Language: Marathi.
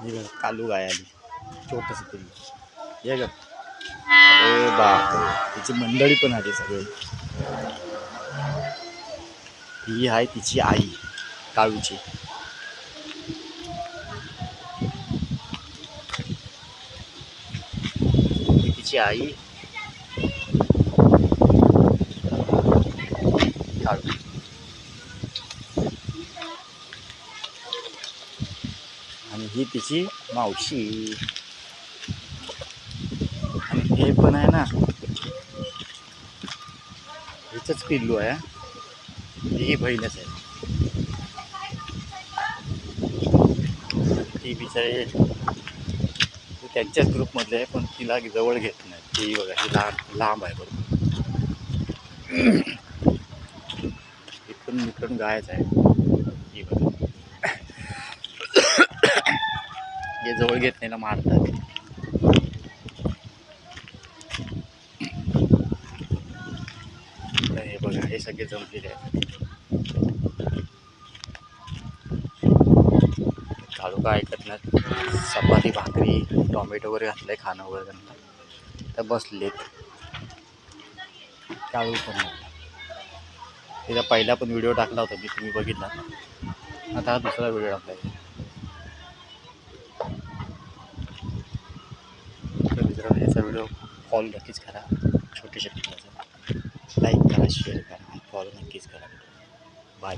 हे बघ कालू गाय आली छोटस पिल्लू हे ग. अरे बाप तिची मंडळी पण आली सगळी. ही आहे तिची आई काळूची. ही तिची आई काळू. आणि ही तिची मावशी. आणि हे पण आहे ना हिचंच पिल्लू आहे. ही बहीणच आहे. ती बिचारी त्यांच्याच ग्रुपमधले आहे पण तिला जवळ घेत नाही. ती बघा ही लांब आहे बरोबर. इकडून गायच आहे ही बघा. हे जवळ घेत नाही ना मारतात. हे बघा हे सगळे जमलेले आहेत. काळू का ऐकत नाही. चपाती भाकरी टोमॅटो वगैरे घातलंय खाणं वगैरे त्यांना तर बसलेत. काळू पण तिचा पहिला पण व्हिडिओ टाकला होता मी, तुम्ही बघितला. आता हा दुसरा व्हिडिओ टाकला आहे. तर मित्रांनो याचा व्हिडिओ फॉलो नक्कीच करा. छोट्याशा पिल्लाचा लाईक करा, शेअर करा, फॉलो नक्कीच करा. बाय.